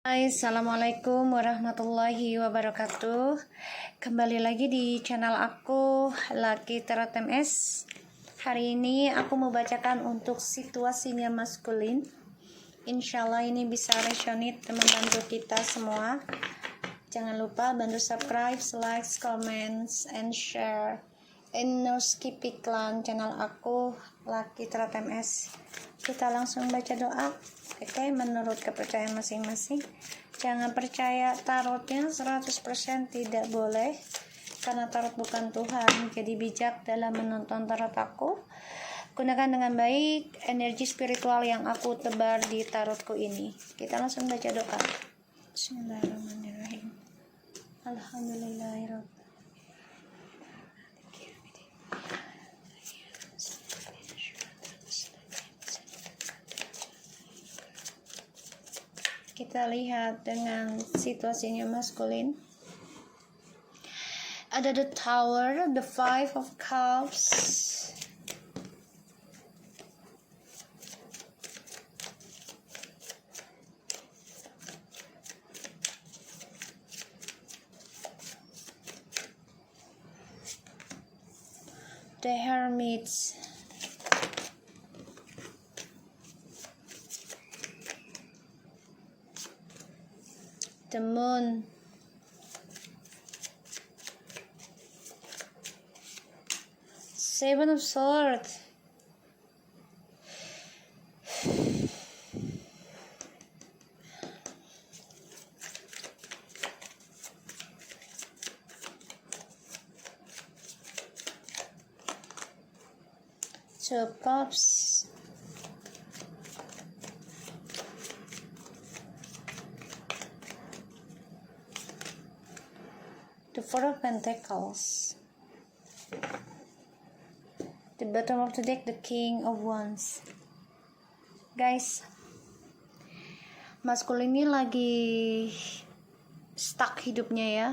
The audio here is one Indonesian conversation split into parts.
Hai, assalamualaikum warahmatullahi wabarakatuh. Kembali lagi di channel aku, Lucky Tarot MS. Hari ini aku mau bacakan untuk situasinya maskulin. Insya Allah ini bisa resonate dan membantu kita semua. Jangan lupa bantu subscribe, like, comments, and share. And no skip iklan channel aku, Lucky Tarot MS. Kita langsung baca doa. Oke, menurut kepercayaan masing-masing. Jangan percaya tarotnya 100%, tidak boleh. Karena tarot bukan Tuhan. Jadi bijak dalam menonton tarot aku. Gunakan dengan baik energi spiritual yang aku tebar di tarotku ini. Kita langsung baca doa. Bismillahirrahmanirrahim. Alhamdulillahirrahmanirrahim. Kita lihat dengan situasinya maskulin. Ada the Tower, the Five of Cups, the Hermit, the Moon, Seven of Swords, Two of Cups, the Four of Pentacles, the bottom of the deck, the King of Wands. Guys, maskulin ini lagi stuck hidupnya ya.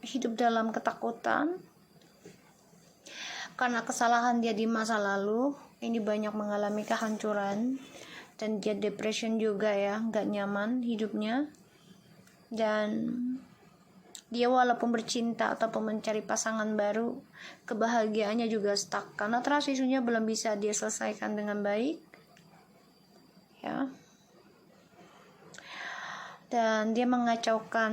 Hidup dalam ketakutan karena kesalahan dia di masa lalu. Ini banyak mengalami kehancuran dan dia depression juga ya, nggak nyaman hidupnya. Dan dia walaupun bercinta ataupun mencari pasangan baru, kebahagiaannya juga stuck karena trust isunya belum bisa dia selesaikan dengan baik ya. Dan dia mengacaukan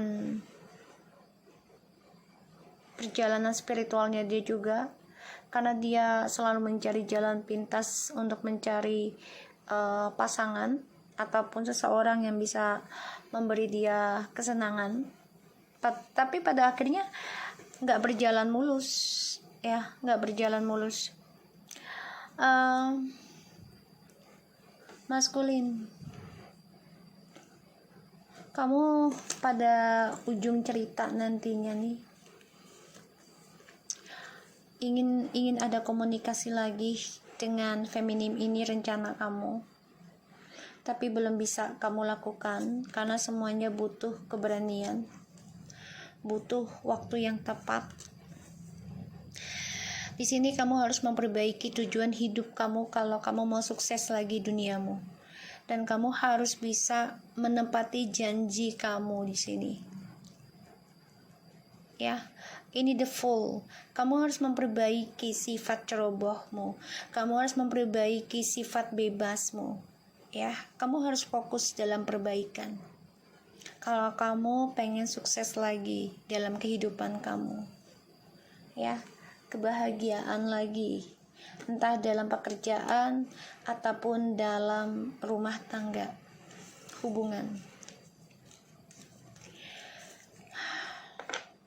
perjalanan spiritualnya dia juga karena dia selalu mencari jalan pintas untuk mencari pasangan ataupun seseorang yang bisa memberi dia kesenangan. Tapi pada akhirnya nggak berjalan mulus ya, nggak berjalan mulus. Maskulin, kamu pada ujung cerita nantinya nih ingin ada komunikasi lagi dengan feminim ini, rencana kamu, tapi belum bisa kamu lakukan karena semuanya butuh keberanian, butuh waktu yang tepat. Di sini kamu harus memperbaiki tujuan hidup kamu kalau kamu mau sukses lagi duniamu, dan kamu harus bisa menepati janji kamu di sini. Ya, ini the Fool. Kamu harus memperbaiki sifat cerobohmu. Kamu harus memperbaiki sifat bebasmu. Ya, kamu harus fokus dalam perbaikan. Kalau kamu pengen sukses lagi dalam kehidupan kamu, ya, kebahagiaan lagi, entah dalam pekerjaan ataupun dalam rumah tangga, hubungan.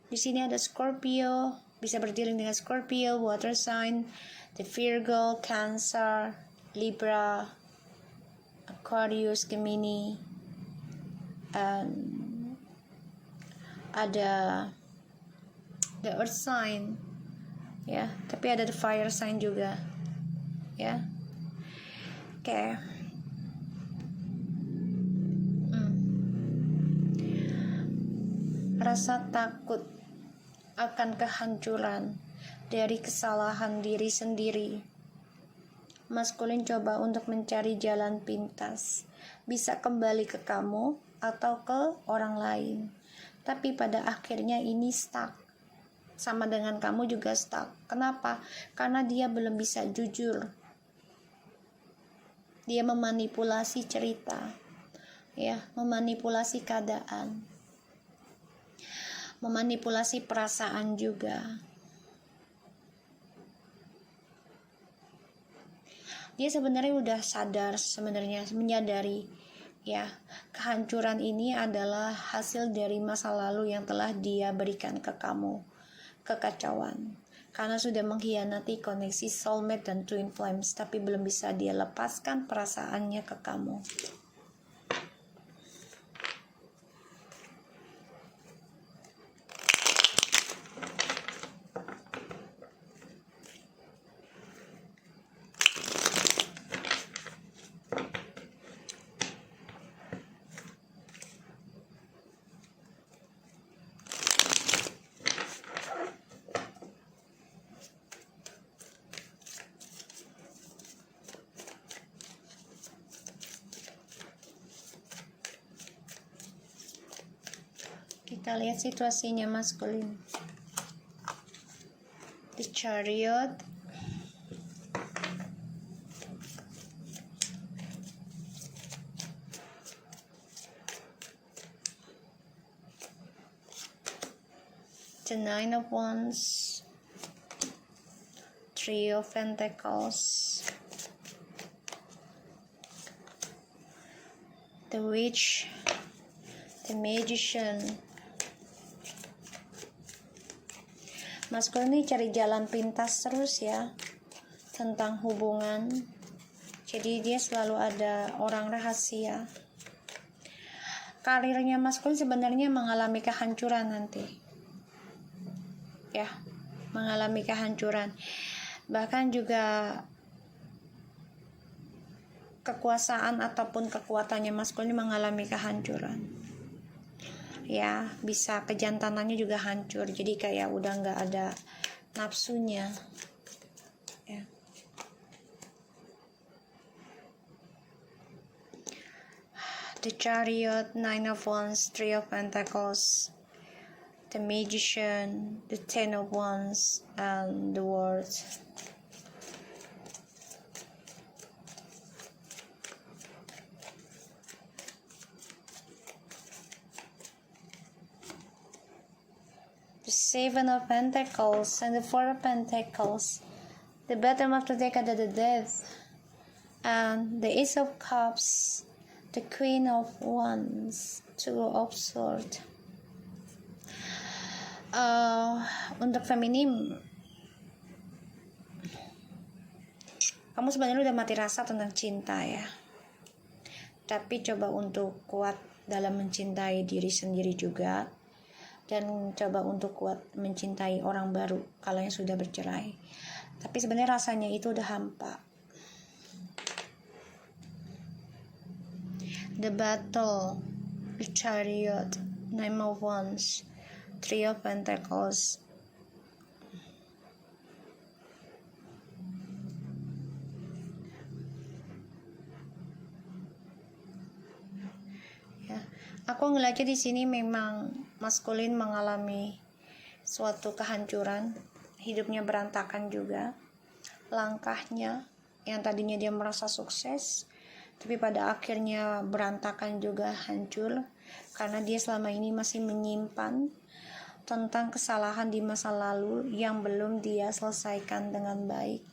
Di sini ada Scorpio, bisa berdealing dengan Scorpio, water sign, the Virgo, Cancer, Libra, Aquarius, Gemini, ada the earth sign ya, tapi ada the fire sign juga ya. Oke. Rasa takut akan kehancuran dari kesalahan diri sendiri maskulin coba untuk mencari jalan pintas, bisa kembali ke kamu atau ke orang lain, tapi pada akhirnya ini stuck, sama dengan kamu juga stuck. Kenapa? Karena dia belum bisa jujur, dia memanipulasi cerita, ya, memanipulasi keadaan, memanipulasi perasaan juga. Dia sebenarnya udah sadar, sebenarnya menyadari, ya, kehancuran ini adalah hasil dari masa lalu yang telah dia berikan ke kamu, kekacauan, karena sudah mengkhianati koneksi soulmate dan twin flames, tapi belum bisa dia lepaskan perasaannya ke kamu. Kita lihat situasinya maskulin. The Chariot, the Nine of Wands, Three of Pentacles, the Witch, the Magician. Maskulin ini cari jalan pintas terus ya tentang hubungan. Jadi dia selalu ada orang rahasia. Karirnya maskulin sebenarnya mengalami kehancuran nanti, ya, mengalami kehancuran. Bahkan juga kekuasaan ataupun kekuatannya maskulin mengalami kehancuran. Ya, bisa kejantanannya juga hancur, jadi kayak udah nggak ada nafsunya, ya. The Chariot, Nine of Wands, Three of Pentacles, the Magician, the Ten of Wands, and the World. The Seven of Pentacles and the Four of Pentacles, the bottom of the deck ada the Death, and the Ace of Cups, the Queen of Wands, Two of Swords. Untuk feminim, kamu sebenarnya udah mati rasa tentang cinta ya, tapi coba untuk kuat dalam mencintai diri sendiri juga, dan coba untuk kuat mencintai orang baru kalau yang sudah bercerai. Tapi sebenarnya rasanya itu udah hampa. The Battle, the Chariot, Nine of Wands, Three of Pentacles. Ya, aku ngeliatnya di sini memang maskulin mengalami suatu kehancuran, hidupnya berantakan juga. Langkahnya yang tadinya dia merasa sukses, tapi pada akhirnya berantakan juga, hancur, karena dia selama ini masih menyimpan tentang kesalahan di masa lalu yang belum dia selesaikan dengan baik.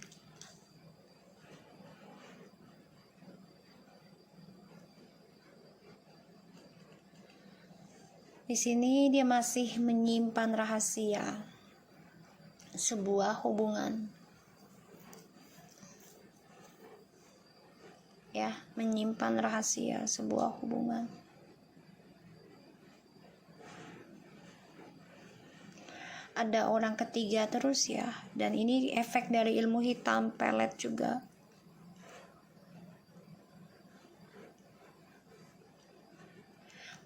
Di sini dia masih menyimpan rahasia sebuah hubungan, ya, menyimpan rahasia sebuah hubungan. Ada orang ketiga terus ya, dan ini efek dari ilmu hitam pelet juga.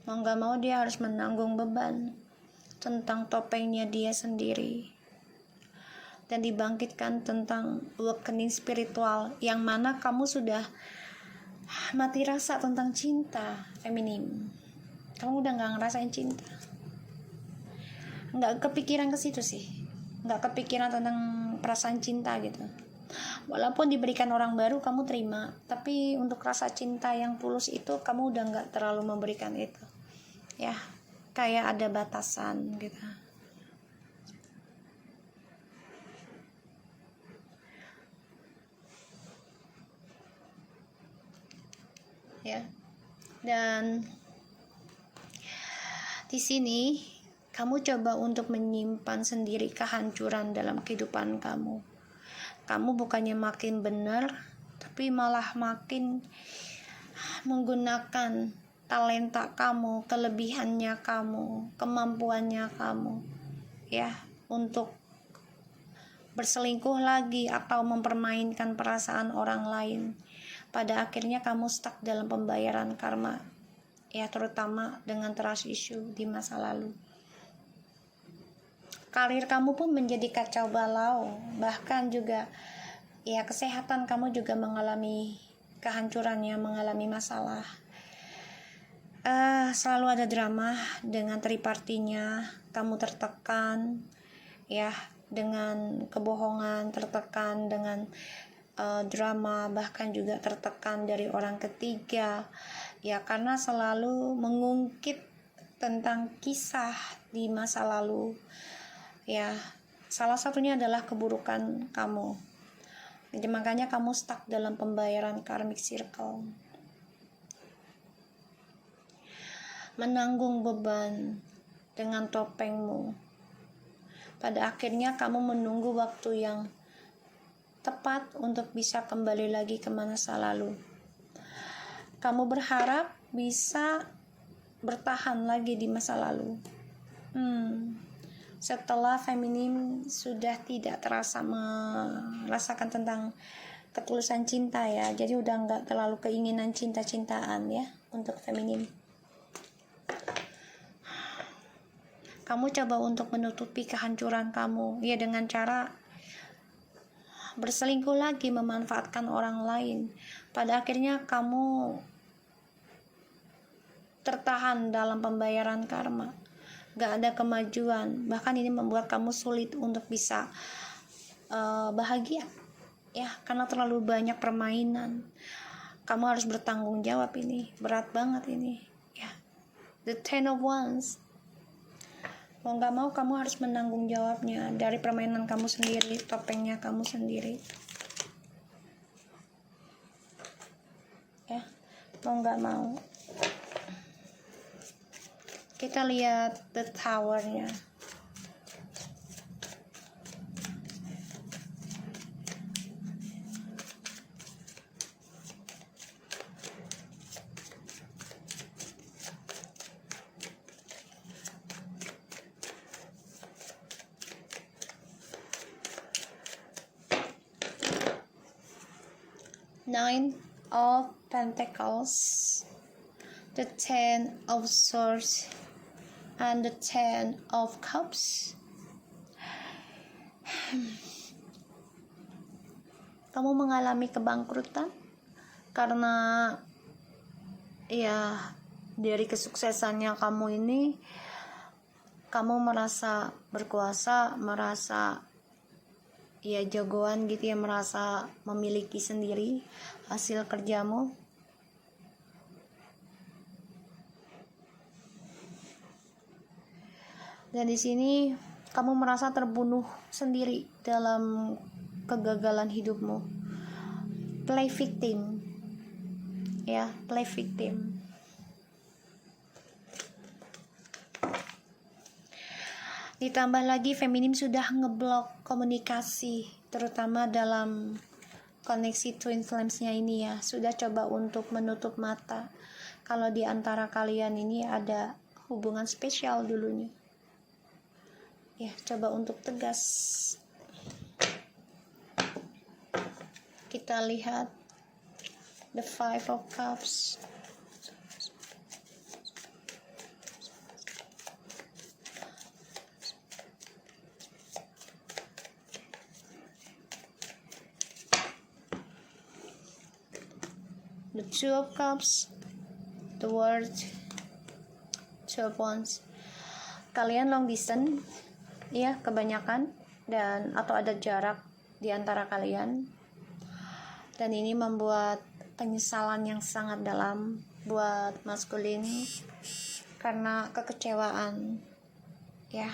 Mau gak mau dia harus menanggung beban tentang topengnya dia sendiri. dan dibangkitkan tentang awakening spiritual, yang mana kamu sudah mati rasa tentang cinta feminim. Kamu udah nggak ngerasain cinta, nggak kepikiran ke situ sih, nggak kepikiran tentang perasaan cinta gitu. Walaupun diberikan orang baru kamu terima, tapi untuk rasa cinta yang tulus itu kamu udah nggak terlalu memberikan itu, ya, kayak ada batasan gitu. Ya, dan di sini kamu coba untuk menyimpan sendiri kehancuran dalam kehidupan kamu. Kamu bukannya makin benar, tapi malah makin menggunakan talenta kamu, kelebihannya kamu, kemampuannya kamu, ya, untuk berselingkuh lagi atau mempermainkan perasaan orang lain. Pada akhirnya kamu stuck dalam pembayaran karma, ya, terutama dengan trust issue di masa lalu. Karir kamu pun menjadi kacau balau, bahkan juga ya kesehatan kamu juga mengalami kehancurannya, mengalami masalah. Selalu ada drama dengan tripartinya, kamu tertekan, ya, dengan kebohongan, tertekan dengan drama, bahkan juga tertekan dari orang ketiga, ya, karena selalu mengungkit tentang kisah di masa lalu, ya. Salah satunya adalah keburukan kamu. Jadi makanya kamu stuck dalam pembayaran karmic circle, menanggung beban dengan topengmu. Pada akhirnya kamu menunggu waktu yang tepat untuk bisa kembali lagi ke masa lalu. Kamu berharap bisa bertahan lagi di masa lalu. Setelah feminim sudah tidak terasa merasakan tentang ketulusan cinta, ya, jadi udah nggak terlalu keinginan cinta-cintaan, ya, untuk feminim. Kamu coba untuk menutupi kehancuran kamu, ya, dengan cara berselingkuh lagi, memanfaatkan orang lain. Pada akhirnya kamu tertahan dalam pembayaran karma, gak ada kemajuan, bahkan ini membuat kamu sulit untuk bisa bahagia, ya, karena terlalu banyak permainan. Kamu harus bertanggung jawab, ini berat banget ini, ya. The Ten of Wands, mau gak mau kamu harus menanggung jawabnya dari permainan kamu sendiri, topengnya kamu sendiri, ya, mau gak mau. Kita lihat the tower-nya. Nine of Pentacles, the Ten of Swords, and the Ten of Cups. Kamu mengalami kebangkrutan karena, ya, dari kesuksesannya kamu ini, kamu merasa berkuasa, merasa, ya, jagoan gitu, ya, merasa memiliki sendiri hasil kerjamu. Dan di sini kamu merasa terbunuh sendiri dalam kegagalan hidupmu. Play victim, ya, play victim. Ditambah lagi feminim sudah ngeblok komunikasi, terutama dalam koneksi twin flames-nya ini, ya. Sudah coba untuk menutup mata kalau di antara kalian ini ada hubungan spesial dulunya, ya. Coba untuk tegas. Kita lihat the Five of Cups. the Two of Cups, the World, Two of Wands. Kalian long distance, ya kebanyakan, dan atau ada jarak di antara kalian, dan ini membuat penyesalan yang sangat dalam buat maskulin karena kekecewaan, ya.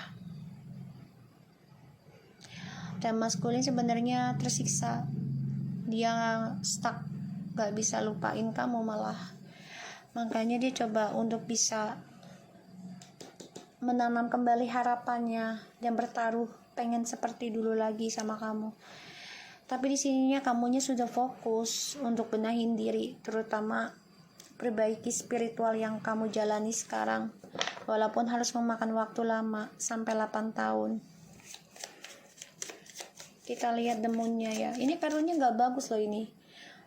Dan maskulin sebenarnya tersiksa, dia stuck, gak bisa lupain kamu malah. Makanya dia coba untuk bisa menanam kembali harapannya dan bertaruh pengen seperti dulu lagi sama kamu. Tapi di sininya kamunya sudah fokus untuk benahin diri, terutama perbaiki spiritual yang kamu jalani sekarang, walaupun harus memakan waktu lama sampai 8 tahun. Kita lihat the moon-nya ya. Ini kartunya gak bagus loh ini.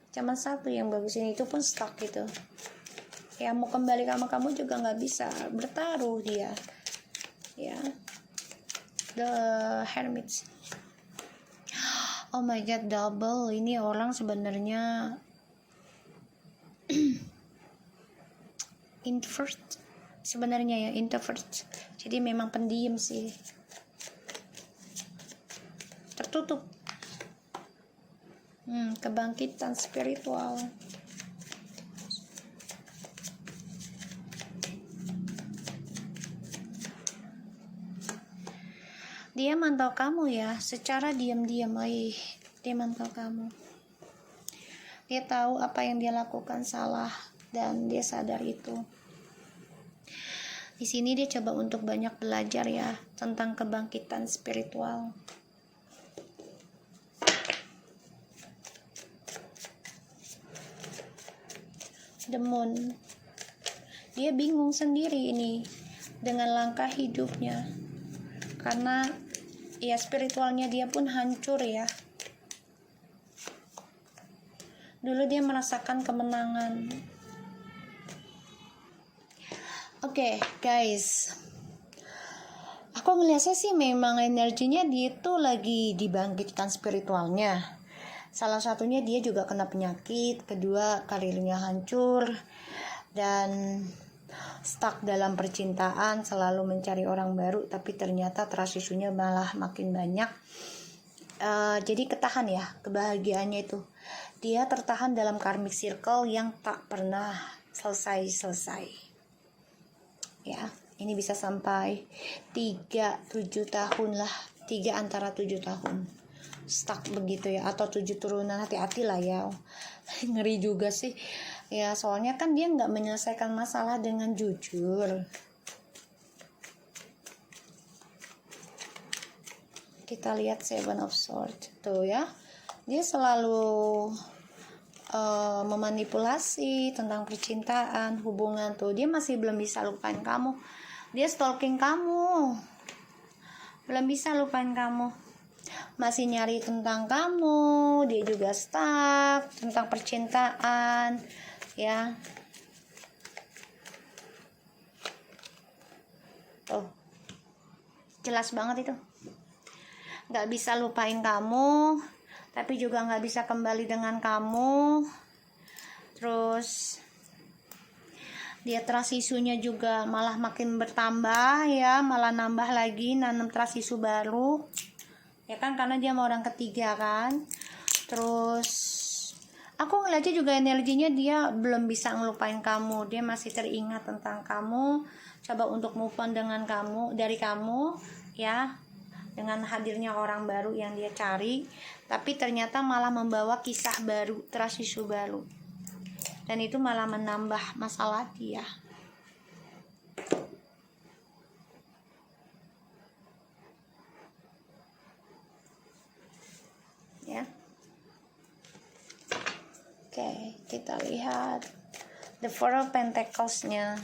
Cuman satu yang bagus, ini itu pun stuck gitu. Ya mau kembali sama kamu juga gak bisa, bertaruh dia. Ya. The Hermit. Oh my god, double. Ini orang sebenarnya introvert. Sebenarnya ya introvert. Jadi memang pendiam sih. Tertutup. Kebangkitan spiritual. Dia mantau kamu ya, secara diam-diam. Dia mantau kamu. Dia tahu apa yang dia lakukan salah dan dia sadar itu. Di sini dia coba untuk banyak belajar ya tentang kebangkitan spiritual. The Moon. Dia bingung sendiri ini dengan langkah hidupnya. Karena ya spiritualnya dia pun hancur ya. Dulu dia merasakan kemenangan. Oke, guys. Aku ngeliatnya sih memang energinya dia tuh lagi dibangkitkan spiritualnya. Salah satunya dia juga kena penyakit, kedua karirnya hancur, dan stuck dalam percintaan, selalu mencari orang baru, tapi ternyata trust isunya malah makin banyak. Jadi ketahan ya kebahagiaannya itu. Dia tertahan dalam karmic circle yang tak pernah selesai. Ya, ini bisa sampai 3-7 tahun lah, 3 antara 7 tahun. Stuck begitu ya, atau 7 turunan, hati-hati lah ya. Ngeri juga sih ya, soalnya kan dia nggak menyelesaikan masalah dengan jujur. Kita lihat Seven of Swords tuh ya, dia selalu memanipulasi tentang percintaan, hubungan tuh. Dia masih belum bisa lupain kamu, dia stalking kamu, belum bisa lupain kamu, masih nyari tentang kamu. Dia juga stuck tentang percintaan ya. Tuh jelas banget itu, gak bisa lupain kamu, tapi juga gak bisa kembali dengan kamu. Terus dia trust isunya juga malah makin bertambah ya, malah nambah lagi, nanam trust isu baru ya kan, karena dia mau orang ketiga kan. Terus aku ngeliatnya juga energinya dia belum bisa ngelupain kamu, dia masih teringat tentang kamu, coba untuk move on dengan kamu, dari kamu ya, dengan hadirnya orang baru yang dia cari, tapi ternyata malah membawa kisah baru, trust issue baru, dan itu malah menambah masalah dia. Ya. Oke, kita lihat the Four of Pentacles-nya.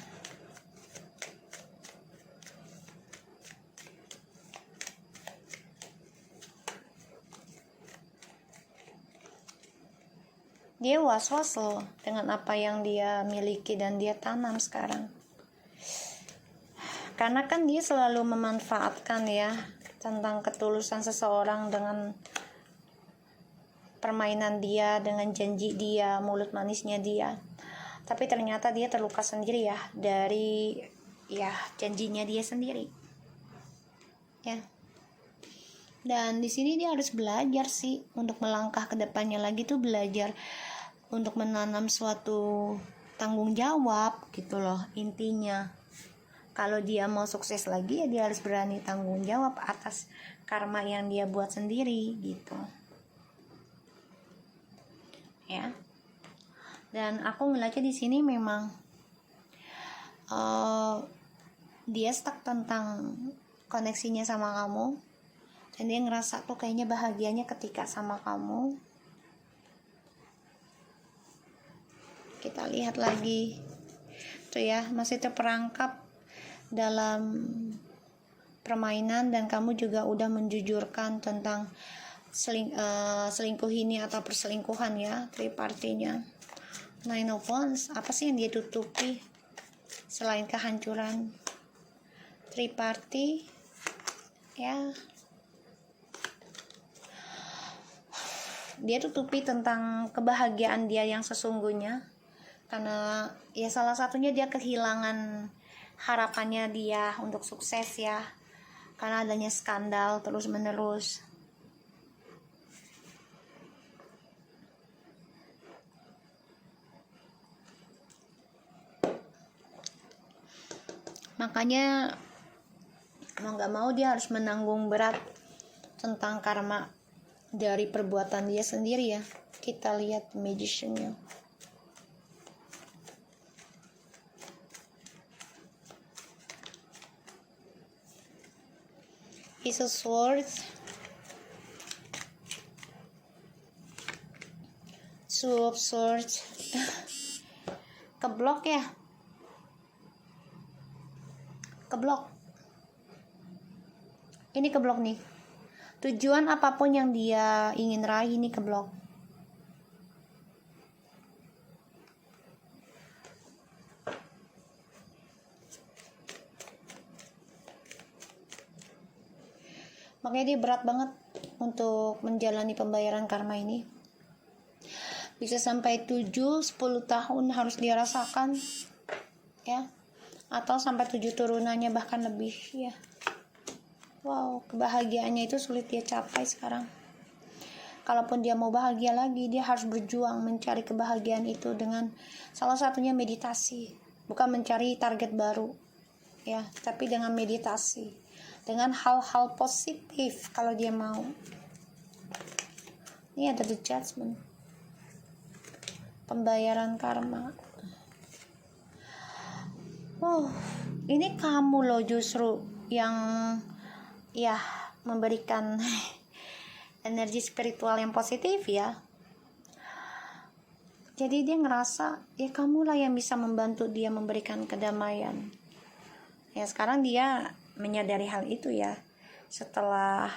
Dia was-was loh dengan apa yang dia miliki dan dia tanam sekarang. Karena kan dia selalu memanfaatkan ya tentang ketulusan seseorang dengan permainan dia, dengan janji dia, mulut manisnya dia. Tapi ternyata dia terluka sendiri ya dari janjinya dia sendiri. Ya. Dan di sini dia harus belajar sih untuk melangkah ke depannya lagi tuh, belajar untuk menanam suatu tanggung jawab gitu loh intinya. Kalau dia mau sukses lagi ya dia harus berani tanggung jawab atas karma yang dia buat sendiri gitu. Ya. Dan aku melihatnya di sini memang dia stuck tentang koneksinya sama kamu, dan dia ngerasa tuh kayaknya bahagianya ketika sama kamu. Kita lihat lagi tuh ya, masih terperangkap dalam permainan, dan kamu juga udah menjujurkan tentang selingkuh ini atau perselingkuhan ya, tripartinya. Nine of Wands, apa sih yang dia tutupi selain kehancuran? Triparti ya, dia tutupi tentang kebahagiaan dia yang sesungguhnya, karena ya salah satunya dia kehilangan harapannya dia untuk sukses ya, karena adanya skandal terus menerus. Makanya mau gak mau dia harus menanggung berat tentang karma dari perbuatan dia sendiri ya. Kita lihat magician-nya. Ace of Swords, Two of Swords. Keblok ya, keblok. Ini keblok nih. Tujuan apapun yang dia ingin raih ini keblok. Makanya dia berat banget untuk menjalani pembayaran karma ini. Bisa sampai 7-10 tahun harus dia rasakan ya, atau sampai 7 turunannya bahkan lebih ya. Wow, kebahagiaannya itu sulit dia capai sekarang. Kalaupun dia mau bahagia lagi, dia harus berjuang mencari kebahagiaan itu dengan salah satunya meditasi. Bukan mencari target baru ya, tapi dengan meditasi, dengan hal-hal positif kalau dia mau. Ini ada The Judgment, pembayaran karma. Oh, ini kamu loh justru yang ya memberikan energi spiritual yang positif ya. Jadi dia ngerasa ya kamulah yang bisa membantu dia memberikan kedamaian. Ya sekarang dia menyadari hal itu ya, setelah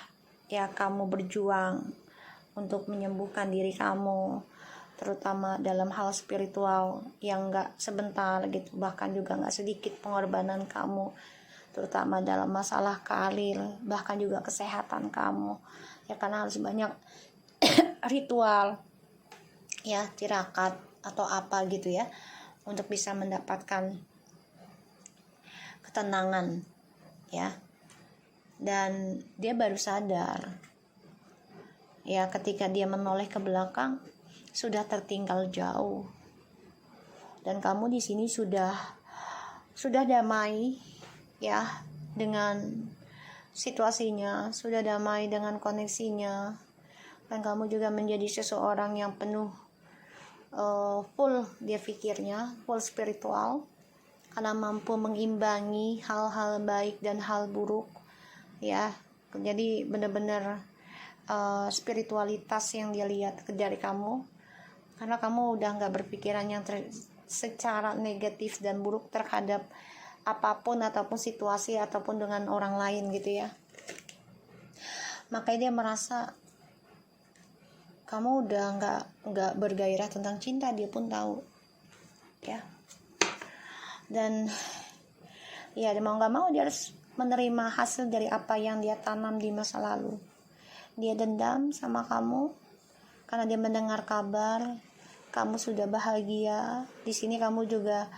ya kamu berjuang untuk menyembuhkan diri kamu, terutama dalam hal spiritual yang gak sebentar gitu, bahkan juga gak sedikit pengorbanan kamu, terutama dalam masalah karir, bahkan juga kesehatan kamu ya, karena harus banyak ritual ya, tirakat atau apa gitu ya, untuk bisa mendapatkan ketenangan ya. Dan dia baru sadar ya ketika dia menoleh ke belakang sudah tertinggal jauh, dan kamu di sini sudah damai ya dengan situasinya, sudah damai dengan koneksinya, dan kamu juga menjadi seseorang yang penuh full dia pikirnya, full spiritual, karena mampu mengimbangi hal-hal baik dan hal buruk ya. Jadi benar-benar spiritualitas yang dia lihat dari kamu, karena kamu udah gak berpikiran yang secara negatif dan buruk terhadap apapun ataupun situasi ataupun dengan orang lain gitu ya. Makanya dia merasa kamu udah nggak bergairah tentang cinta, dia pun tahu ya. Dan ya mau nggak mau dia harus menerima hasil dari apa yang dia tanam di masa lalu. Dia dendam sama kamu karena dia mendengar kabar kamu sudah bahagia. Di sini kamu juga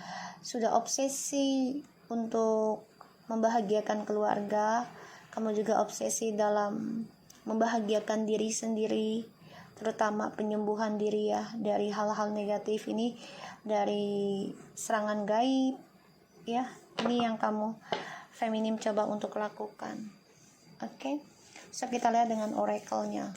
sudah obsesi untuk membahagiakan keluarga. Kamu juga obsesi dalam membahagiakan diri sendiri, terutama penyembuhan diri ya dari hal-hal negatif ini, dari serangan gaib ya. Ini yang kamu feminim coba untuk lakukan. Oke. So kita lihat dengan oracle-nya.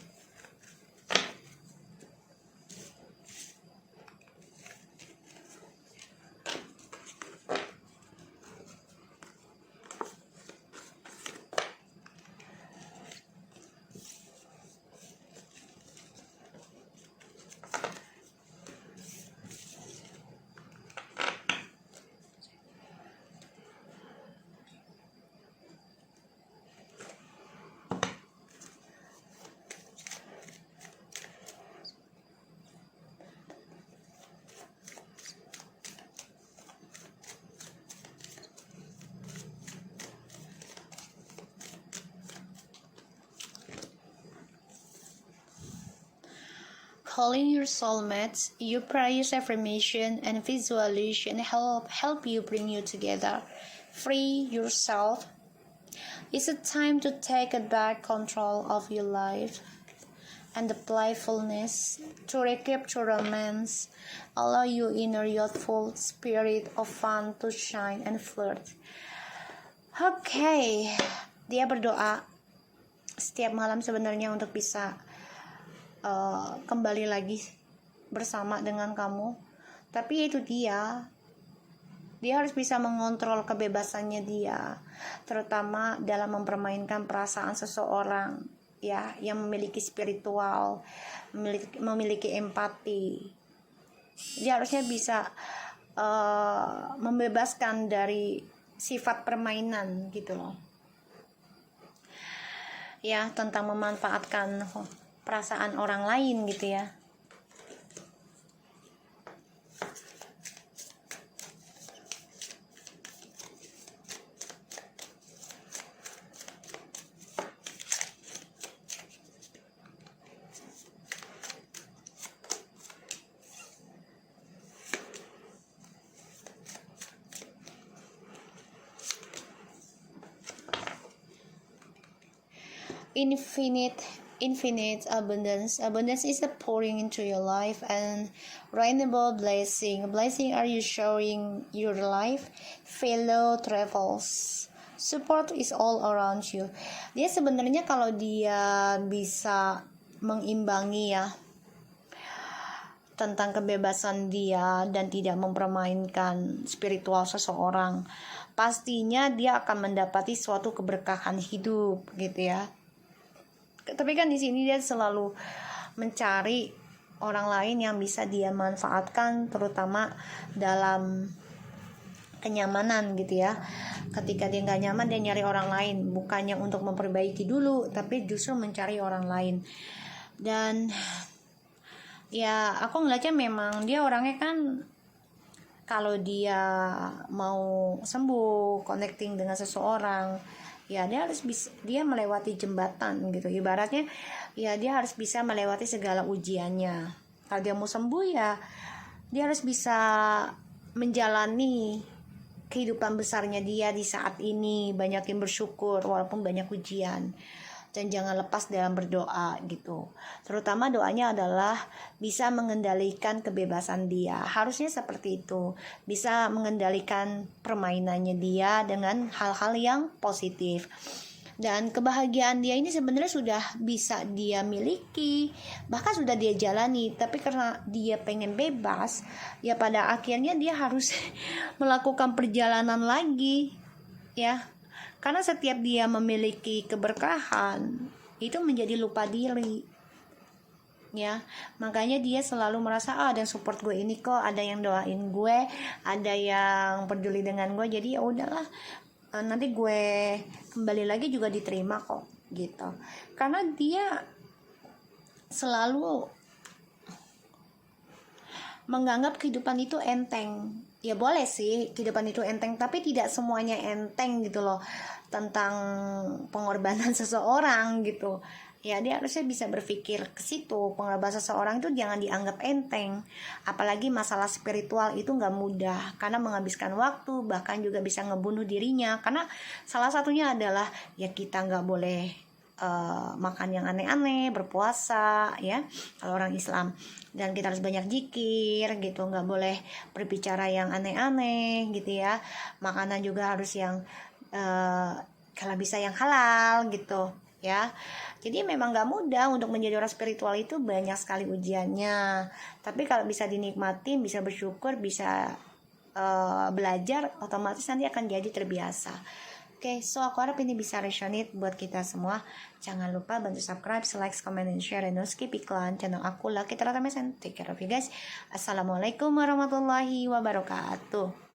Calling your soulmates, your prayers, affirmation, and visualization help you bring you together. Free yourself. It's a time to take back control of your life and the playfulness to recapture romance. Allow your inner youthful spirit of fun to shine and flirt. Oke, dia berdoa setiap malam sebenarnya untuk bisa kembali lagi bersama dengan kamu, tapi itu dia harus bisa mengontrol kebebasannya dia, terutama dalam mempermainkan perasaan seseorang ya, yang memiliki spiritual, memiliki empati. Dia harusnya bisa membebaskan dari sifat permainan gitu loh ya, tentang memanfaatkan perasaan orang lain gitu ya. Infinite abundance is a pouring into your life and rainbow blessing are you showing your life. Fellow travels, support is all around you. Dia sebenarnya kalau dia bisa mengimbangi ya tentang kebebasan dia dan tidak mempermainkan spiritual seseorang, pastinya dia akan mendapati suatu keberkahan hidup gitu ya. Tapi kan di sini dia selalu mencari orang lain yang bisa dia manfaatkan, terutama dalam kenyamanan gitu ya. Ketika dia nggak nyaman, dia nyari orang lain, bukannya untuk memperbaiki dulu, tapi justru mencari orang lain. Dan ya aku ngeliatnya memang dia orangnya kan, kalau dia mau sembuh, connecting dengan seseorang, ya dia melewati jembatan gitu. Ibaratnya ya dia harus bisa melewati segala ujiannya. Kalau dia mau sembuh ya dia harus bisa menjalani kehidupan besarnya dia di saat ini, banyakin bersyukur walaupun banyak ujian. Dan jangan lepas dalam berdoa gitu. Terutama doanya adalah bisa mengendalikan kebebasan dia. Harusnya seperti itu. Bisa mengendalikan permainannya dia dengan hal-hal yang positif. Dan kebahagiaan dia ini sebenarnya sudah bisa dia miliki, bahkan sudah dia jalani. Tapi karena dia pengen bebas, ya pada akhirnya dia harus melakukan perjalanan lagi ya. Karena setiap dia memiliki keberkahan, itu menjadi lupa diri. Ya, makanya dia selalu merasa ada yang support gue ini kok, ada yang doain gue, ada yang peduli dengan gue. Jadi ya udahlah, nanti gue kembali lagi juga diterima kok gitu. Karena dia selalu menganggap kehidupan itu enteng. Ya boleh sih kehidupan itu enteng, tapi tidak semuanya enteng gitu loh, tentang pengorbanan seseorang gitu Ya dia harusnya bisa berpikir ke situ. Pengorbanan seseorang itu jangan dianggap enteng. Apalagi masalah spiritual itu nggak mudah, karena menghabiskan waktu, bahkan juga bisa ngebunuh dirinya. Karena salah satunya adalah ya kita nggak boleh makan yang aneh-aneh, berpuasa ya kalau orang Islam, dan kita harus banyak zikir gitu, nggak boleh berbicara yang aneh-aneh gitu ya. Makanan juga harus yang kalau bisa yang halal gitu ya. Jadi memang gak mudah untuk menjadi orang spiritual, itu banyak sekali ujiannya. Tapi kalau bisa dinikmatin, bisa bersyukur, bisa belajar, otomatis nanti akan jadi terbiasa. Oke, so aku harap ini bisa resonate buat kita semua. Jangan lupa bantu subscribe, like, comment, and share, and don't skip iklan channel aku Lucky Teratemes. Take care of you guys. Assalamualaikum warahmatullahi wabarakatuh.